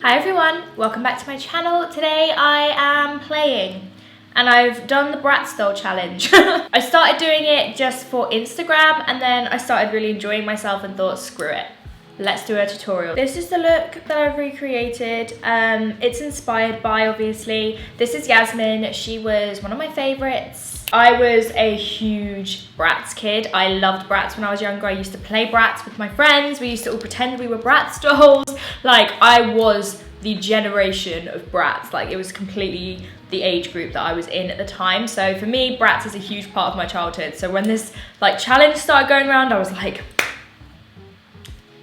Hi everyone, welcome back to my channel. Today I am playing and I've done the Bratz doll challenge. I started doing it just for Instagram and then I started really enjoying myself and thought, screw it, let's do a tutorial. This is the look that I've recreated. It's inspired by, obviously, this is Yasmin. She was one of my favorites. I was a huge Bratz kid. I loved Bratz when I was younger. I used to play Bratz with my friends. We used to all pretend we were Bratz dolls. Like, I was the generation of Bratz. Like, it was completely the age group that I was in at the time. So for me, Bratz is a huge part of my childhood. So when this like challenge started going around, I was like,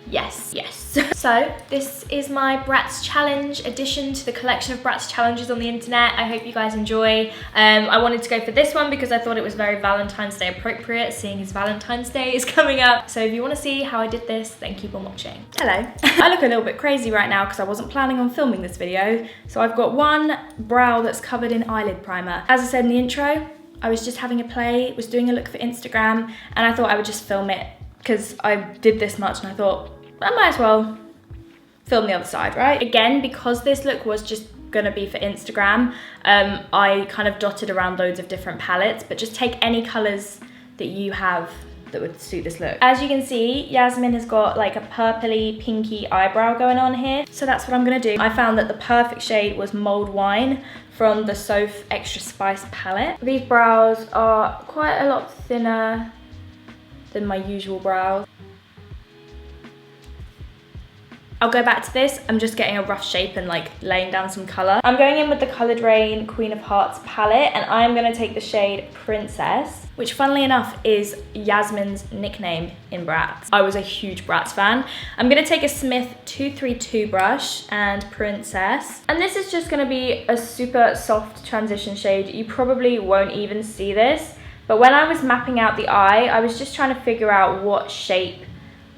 yes, yes. So this is my Bratz challenge addition to the collection of Bratz challenges on the internet. I hope you guys enjoy. I wanted to go for this one because I thought it was very Valentine's Day appropriate, seeing as Valentine's Day is coming up. So if you want to see how I did this, then keep on watching. Hello. I look a little bit crazy right now because I wasn't planning on filming this video. So I've got one brow that's covered in eyelid primer. As I said in the intro, I was just having a play, was doing a look for Instagram, and I thought I would just film it because I did this much and I thought, I might as well film the other side, right? Again, because this look was just gonna be for Instagram, I kind of dotted around loads of different palettes, but just take any colors that you have that would suit this look. As you can see, Yasmin has got like a purpley, pinky eyebrow going on here. So that's what I'm gonna do. I found that the perfect shade was Mulled Wine from the Soph Extra Spice palette. These brows are quite a lot thinner than my usual brows. I'll go back to this. I'm just getting a rough shape and like laying down some color. I'm going in with the Coloured Rain Queen of Hearts palette and I'm gonna take the shade Princess, which funnily enough is Yasmin's nickname in Bratz. I was a huge Bratz fan. I'm gonna take a Smith 232 brush and Princess. And this is just gonna be a super soft transition shade. You probably won't even see this, but when I was mapping out the eye, I was just trying to figure out what shape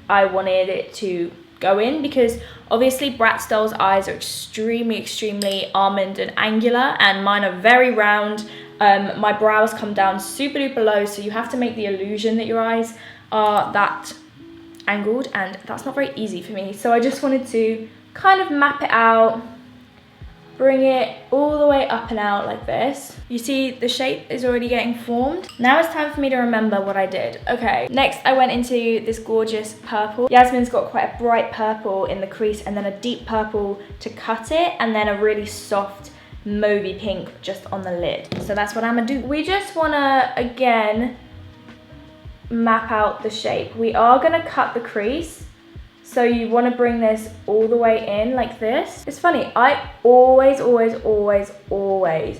I wanted it to go in, because obviously Bratz dolls' eyes are extremely almond and angular, and mine are very round. My brows come down super duper low, so you have to make the illusion that your eyes are that angled, and that's not very easy for me. So I just wanted to kind of map it out, bring it all the way up and out like this. You see the shape is already getting formed. Now it's time for me to remember what I did. Okay, next I went into this gorgeous purple. Yasmin's got quite a bright purple in the crease and then a deep purple to cut it, and then a really soft mauvey pink just on the lid. So that's what I'm gonna do. We just wanna, again, map out the shape. We are gonna cut the crease. So you want to bring this all the way in like this. It's funny, I always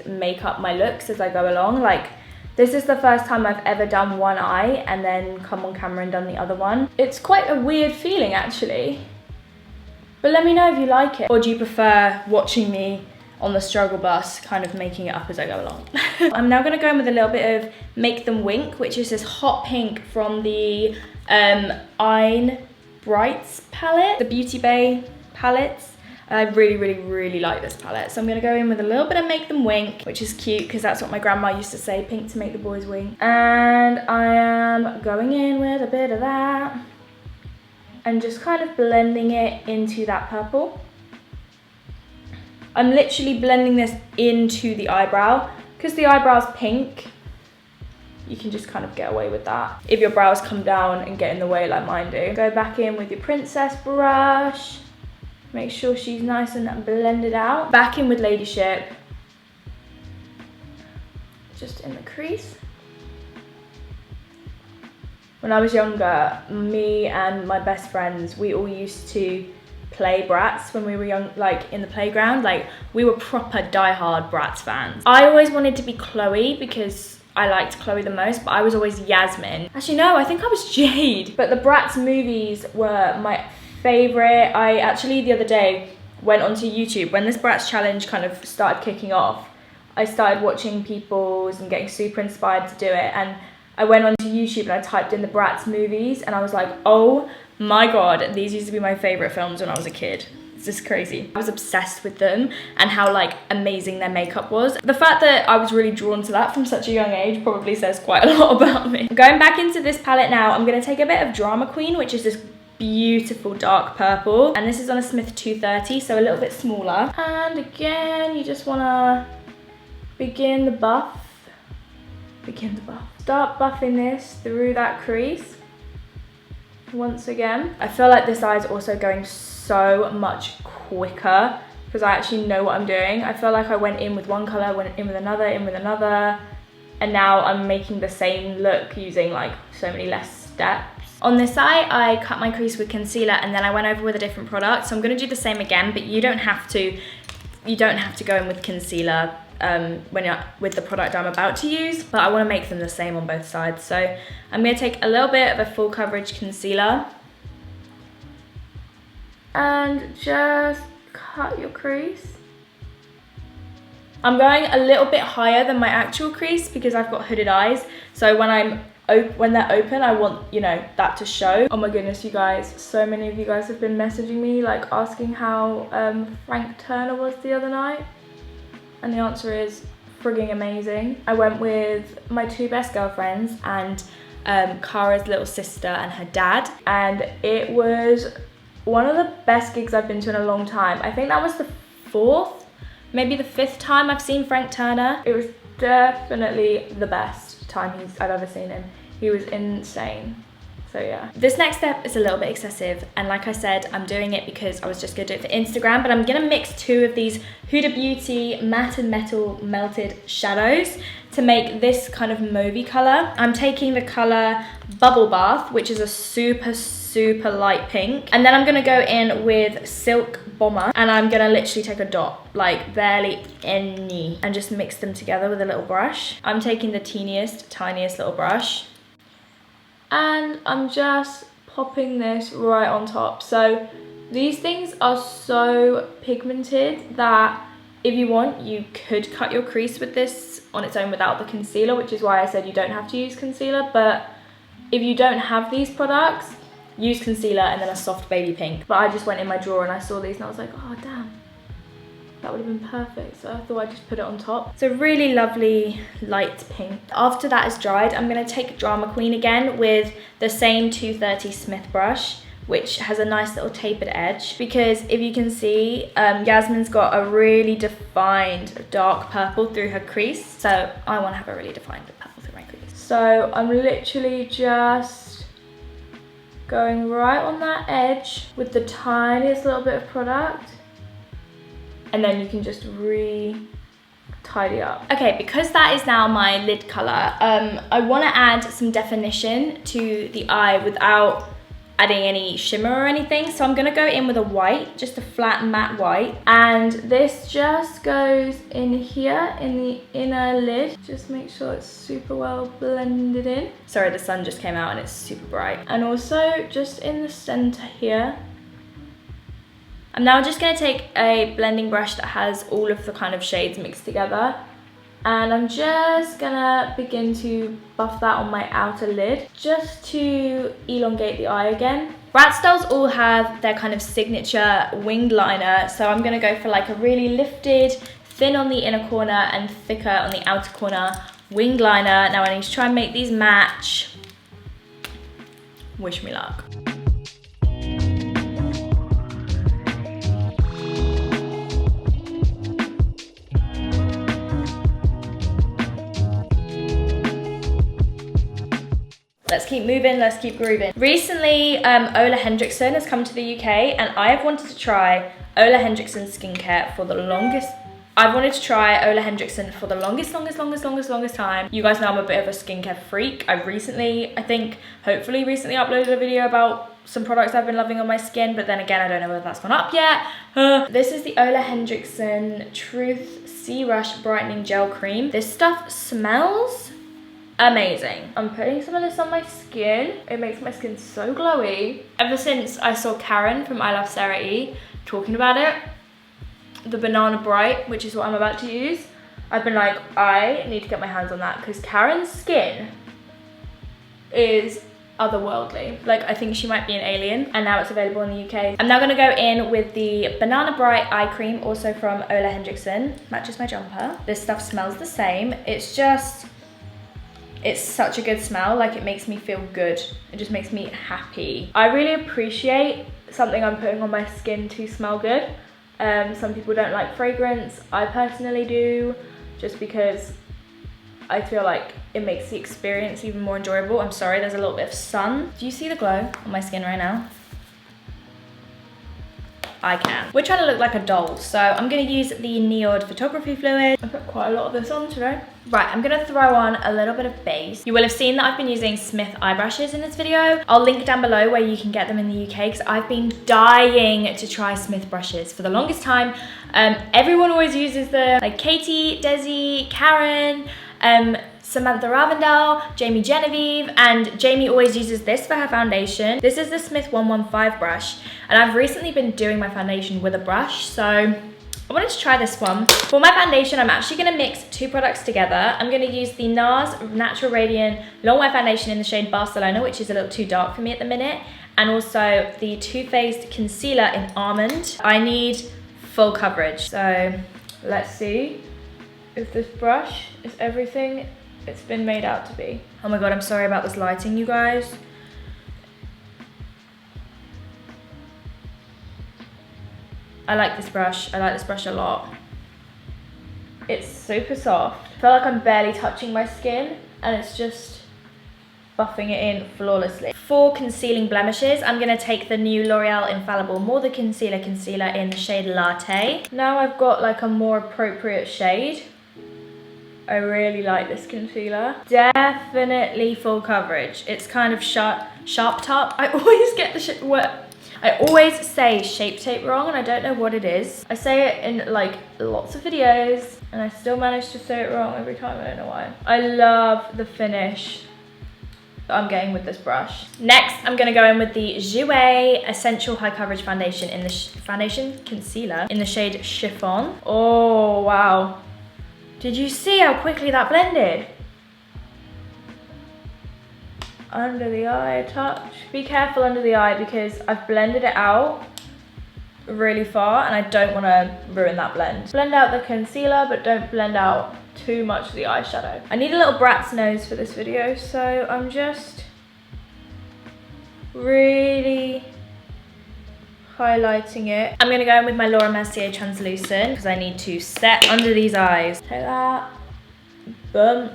make up my looks as I go along. Like, this is the first time I've ever done one eye and then come on camera and done the other one. It's quite a weird feeling actually. But let me know if you like it. Or do you prefer watching me on the struggle bus, kind of making it up as I go along? I'm now gonna go in with a little bit of Make Them Wink, which is this hot pink from the Bratz palette, the Beauty Bay palettes. I really like this palette. So I'm gonna go in with a little bit of Make Them Wink, which is cute because that's what my grandma used to say, pink to make the boys wink. And I am going in with a bit of that and just kind of blending it into that purple. I'm literally blending this into the eyebrow because the eyebrow's pink. You can just kind of get away with that if your brows come down and get in the way like mine do. Go back in with your Princess brush. Make sure she's nice and blended out. Back in with Ladyship. Just in the crease. When I was younger, me and my best friends, we all used to play Bratz when we were young, like in the playground. Like, we were proper diehard Bratz fans. I always wanted to be Chloe because I liked Chloe the most, but I was always Yasmin. Actually, no, I think I was Jade. But the Bratz movies were my favorite. I actually, the other day, went onto YouTube. When this Bratz challenge kind of started kicking off, I started watching people's and getting super inspired to do it. And I went onto YouTube and I typed in the Bratz movies and I was like, oh my God, these used to be my favorite films when I was a kid. It's just crazy. I was obsessed with them and how like amazing their makeup was. The fact that I was really drawn to that from such a young age probably says quite a lot about me. Going back into this palette now, I'm gonna take a bit of Drama Queen, which is this beautiful dark purple. And this is on a Smith 230, so a little bit smaller. And again, you just wanna begin the buff. Start buffing this through that crease. Once again, I feel like this eye is also going so much quicker because I actually know what I'm doing. I feel like I went in with one color, went in with another, and now I'm making the same look using like so many less steps. On this eye, I cut my crease with concealer and then I went over with a different product. So I'm gonna do the same again, but you don't have to go in with concealer when you're with the product I'm about to use, but I want to make them the same on both sides. So I'm going to take a little bit of a full coverage concealer and just cut your crease. I'm going a little bit higher than my actual crease because I've got hooded eyes, so when they're open, I want, you know, that to show. Oh my goodness, you guys, so many of you guys have been messaging me like asking how Frank Turner was the other night. And the answer is frigging amazing. I went with my two best girlfriends and Kara's little sister and her dad. And it was one of the best gigs I've been to in a long time. I think that was the 4th, maybe the 5th time I've seen Frank Turner. It was definitely the best time I've ever seen him. He was insane. So yeah. This next step is a little bit excessive, and like I said, I'm doing it because I was just gonna do it for Instagram, but I'm gonna mix 2 of these Huda Beauty Matte and Metal Melted Shadows to make this kind of mauvey color. I'm taking the color Bubble Bath, which is a super light pink, and then I'm gonna go in with Silk Bomber, and I'm gonna literally take a dot, like barely any, and just mix them together with a little brush. I'm taking the tiniest little brush, and I'm just popping this right on top. So these things are so pigmented that if you want, you could cut your crease with this on its own without the concealer, which is why I said you don't have to use concealer. But if you don't have these products, use concealer and then a soft baby pink. But I just went in my drawer and I saw these and I was like, oh damn, that would have been perfect. So I thought I'd just put it on top. It's a really lovely light pink. After that is dried, I'm gonna take Drama Queen again with the same 230 Smith brush, which has a nice little tapered edge. Because if you can see, Yasmin's got a really defined dark purple through her crease. So I wanna have a really defined purple through my crease. So I'm literally just going right on that edge with the tiniest little bit of product. And then you can just tidy up. Okay, because that is now my lid color, I want to add some definition to the eye without adding any shimmer or anything. So I'm going to go in with a white, just a flat matte white. And this just goes in here in the inner lid. Just make sure it's super well blended in. Sorry, the sun just came out and it's super bright. And also just in the center here. I'm now just going to take a blending brush that has all of the kind of shades mixed together, and I'm just going to begin to buff that on my outer lid just to elongate the eye again. Bratz dolls all have their kind of signature winged liner, so I'm going to go for like a really lifted, thin on the inner corner and thicker on the outer corner winged liner. Now I need to try and make these match. Wish me luck. Let's keep moving, let's keep grooving. Recently, Ola Hendrickson has come to the UK, and I have wanted to try Ola Hendrickson skincare for the longest. I've wanted to try Ola Hendrickson for the longest time. You guys know I'm a bit of a skincare freak. I've recently, hopefully recently uploaded a video about some products I've been loving on my skin, but then again, I don't know whether that's gone up yet. This is the Ola Hendrickson Truth Sea Rush Brightening Gel Cream. This stuff smells amazing. I'm putting some of this on my skin. It makes my skin so glowy. Ever since I saw Karen from I Love Sarah E talking about it, the Banana Bright, which is what I'm about to use, I've been like, I need to get my hands on that because Karen's skin is otherworldly. Like, I think she might be an alien, and now it's available in the UK. I'm now gonna go in with the Banana Bright Eye Cream, also from Ola Hendrickson. Matches my jumper. This stuff smells the same. It's It's such a good smell, like it makes me feel good. It just makes me happy. I really appreciate something I'm putting on my skin to smell good. Some people don't like fragrance. I personally do, just because I feel like it makes the experience even more enjoyable. I'm sorry, there's a little bit of sun. Do you see the glow on my skin right now? I can. We're trying to look like a doll, so I'm gonna use the Neod photography fluid. I put quite a lot of this on today. Right, I'm gonna throw on a little bit of base. You will have seen that I've been using Smith eye brushes in this video. I'll link down below where you can get them in the UK, because I've been dying to try Smith brushes for the longest time. Everyone always uses them, like Katie, Desi, Karen, Samantha Ravendale, Jamie Genevieve, and Jamie always uses this for her foundation. This is the Smith 115 brush, and I've recently been doing my foundation with a brush, so I wanted to try this one. For my foundation, I'm actually gonna mix two products together. I'm gonna use the NARS Natural Radiant Long Wear Foundation in the shade Barcelona, which is a little too dark for me at the minute, and also the Too Faced Concealer in Almond. I need full coverage, so let's see if this brush is everything it's been made out to be. Oh my god, I'm sorry about this lighting, you guys. I like this brush. I like this brush a lot. It's super soft. I feel like I'm barely touching my skin, and it's just buffing it in flawlessly. For concealing blemishes, I'm gonna take the new L'Oreal Infallible More Than Concealer in the shade Latte. Now I've got like a more appropriate shade. I really like this concealer. Definitely full coverage. It's kind of sharp top. I always get the I always say Shape Tape wrong, and I don't know what it is. I say it in like lots of videos, and I still manage to say it wrong every time. I don't know why. I love the finish that I'm getting with this brush. Next, I'm gonna go in with the Jouer Essential High Coverage Foundation in the concealer in the shade Chiffon. Oh wow. Did you see how quickly that blended? Under the eye touch. Be careful under the eye, because I've blended it out really far and I don't want to ruin that blend. Blend out the concealer, but don't blend out too much of the eyeshadow. I need a little Bratz nose for this video, so I'm just really highlighting it. I'm gonna go in with my Laura Mercier translucent, because I need to set under these eyes. Take that, boom.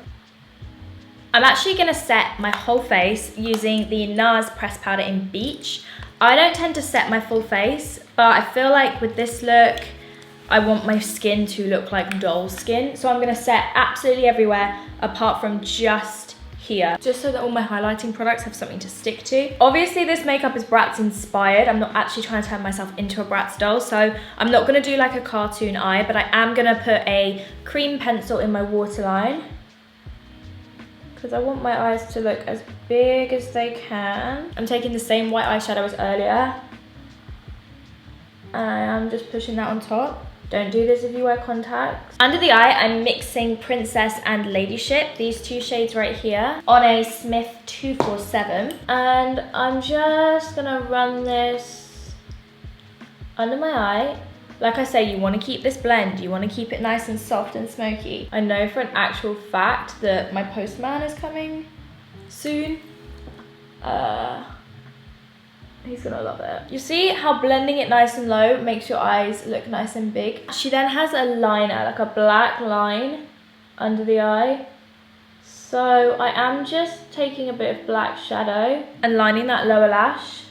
I'm actually gonna set my whole face using the NARS pressed powder in Beach. I don't tend to set my full face, but I feel like with this look, I want my skin to look like doll skin. So I'm gonna set absolutely everywhere apart from just here, just so that all my highlighting products have something to stick to. Obviously this makeup is Bratz inspired. I'm not actually trying to turn myself into a Bratz doll, so I'm not gonna do like a cartoon eye, but I am gonna put a cream pencil in my waterline, because I want my eyes to look as big as they can. I'm taking the same white eyeshadow as earlier, and I'm just pushing that on top. Don't do this if you wear contacts. Under the eye, I'm mixing Princess and Ladyship, these two shades right here, on a Smith 247. And I'm just gonna run this under my eye. Like I say, you wanna keep this blend, you wanna keep it nice and soft and smoky. I know for an actual fact that my postman is coming soon. He's gonna love it. You see how blending it nice and low makes your eyes look nice and big? She then has a liner, like a black line under the eye. So I am just taking a bit of black shadow and lining that lower lash.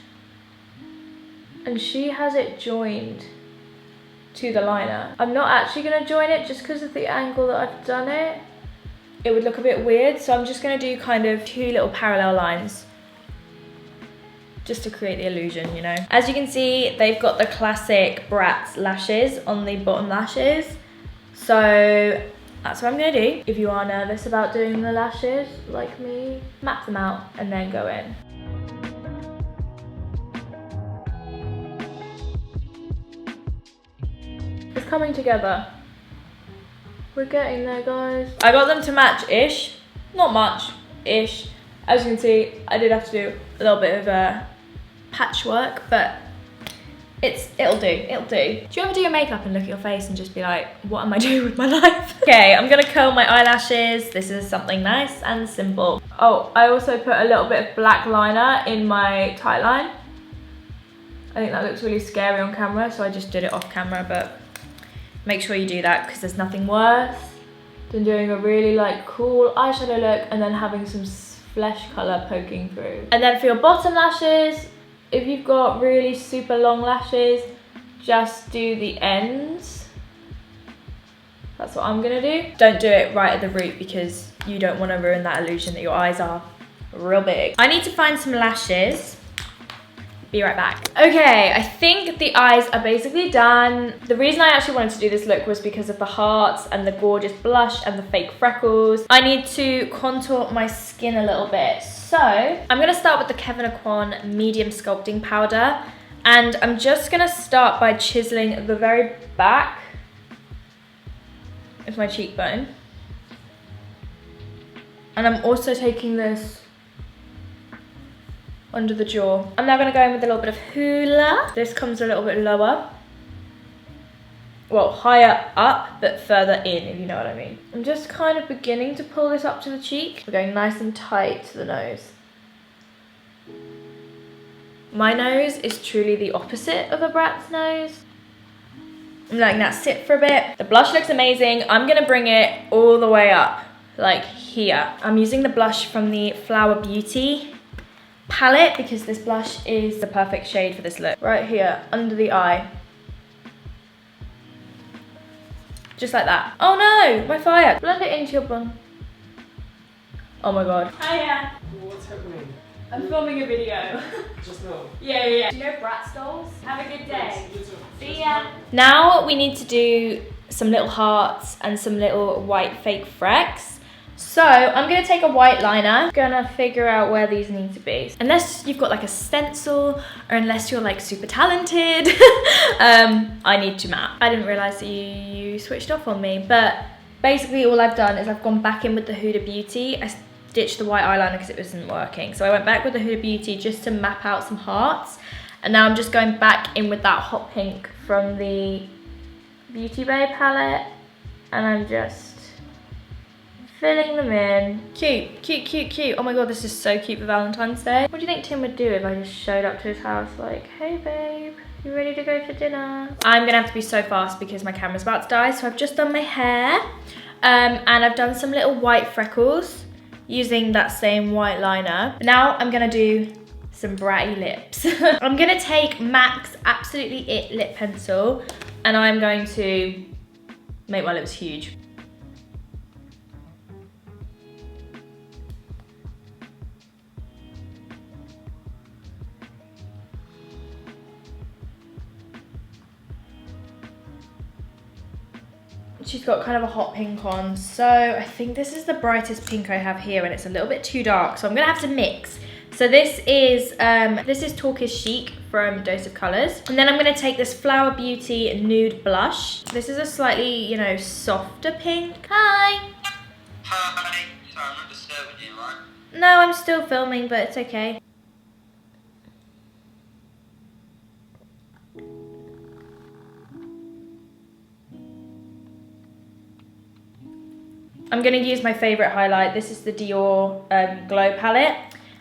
And she has it joined to the liner. I'm not actually gonna join it just because of the angle that I've done it. It would look a bit weird, so I'm just gonna do kind of two little parallel lines, just to create the illusion, you know. As you can see, they've got the classic Bratz lashes on the bottom lashes. So that's what I'm gonna do. If you are nervous about doing the lashes, like me, map them out and then go in. It's coming together. We're getting there, guys. I got them to match-ish. Not much-ish. As you can see, I did have to do a little bit of patchwork, but It'll do. Do you ever do your makeup and look at your face and just be like, what am I doing with my life? Okay, I'm gonna curl my eyelashes. This is something nice and simple. Oh, I also put a little bit of black liner in my tight line. I think that looks really scary on camera, so I just did it off camera, but make sure you do that because there's nothing worse than doing a really like cool eyeshadow look and then having some flesh color poking through. And then for your bottom lashes, if you've got really super long lashes, just do the ends. That's what I'm gonna do. Don't do it right at the root because you don't wanna ruin that illusion that your eyes are real big. I need to find some lashes. Be right back. Okay, I think the eyes are basically done. The reason I actually wanted to do this look was because of the hearts and the gorgeous blush and the fake freckles. I need to contour my skin a little bit. So I'm gonna start with the Kevyn Aucoin medium sculpting powder. And I'm just gonna start by chiseling the very back of my cheekbone. And I'm also taking this under the jaw. I'm now gonna go in with a little bit of Hoola. This comes a little bit lower. Well, higher up, but further in, if you know what I mean. I'm just kind of beginning to pull this up to the cheek. We're going nice and tight to the nose. My nose is truly the opposite of a Bratz nose. I'm letting that sit for a bit. The blush looks amazing. I'm gonna bring it all the way up, like here. I'm using the blush from the Flower Beauty palette because this blush is the perfect shade for this look. Right here, under the eye. Just like that. Oh no, my fire. Blend it into your bun. Oh my god. Hiya. What's happening? I'm filming a video. Just now. Yeah. Do you know Bratz dolls? Have a good day. See ya. Now we need to do some little hearts and some little white fake frecks. So I'm gonna take a white liner, gonna figure out where these need to be. Unless you've got like a stencil or unless you're like super talented, I need to map. I didn't realize that you switched off on me, but basically all I've done is I've gone back in with the Huda Beauty. I ditched the white eyeliner because it wasn't working. So I went back with the Huda Beauty just to map out some hearts. And now I'm just going back in with that hot pink from the Beauty Bay palette. And I'm just filling them in. Cute. Oh my god, this is so cute for Valentine's Day. What do you think Tim would do if I just showed up to his house like, hey babe, you ready to go for dinner? I'm gonna have to be so fast because my camera's about to die. So I've just done my hair and I've done some little white freckles using that same white liner. Now I'm gonna do some bratty lips. I'm gonna take MAC's Absolutely It lip pencil and I'm going to make my lips huge. She's got kind of a hot pink on, so I think this is the brightest pink I have here and it's a little bit too dark, so I'm gonna have to mix. So this is Talk Is Chic from Dose of Colours. And then I'm gonna take this Flower Beauty nude blush. This is a slightly, you know, softer pink. Hi! Hi, sorry I'm not disturbing you, right? No, I'm still filming, but it's okay. I'm gonna use my favorite highlight. This is the Dior Glow palette.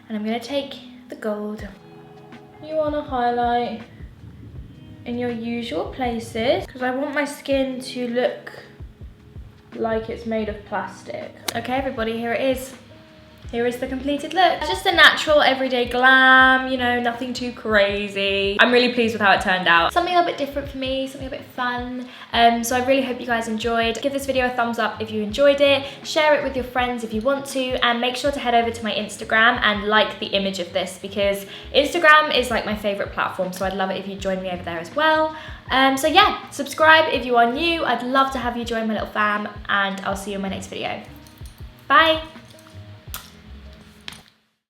And I'm gonna take the gold. You wanna highlight in your usual places because I want my skin to look like it's made of plastic. Okay, everybody, here it is. Here is the completed look. Just a natural everyday glam, you know, nothing too crazy. I'm really pleased with how it turned out. Something a little bit different for me, something a bit fun. So I really hope you guys enjoyed. Give this video a thumbs up if you enjoyed it. Share it with your friends if you want to. And make sure to head over to my Instagram and like the image of this because Instagram is like my favorite platform. So I'd love it if you join me over there as well. So yeah, subscribe if you are new. I'd love to have you join my little fam and I'll see you in my next video. Bye.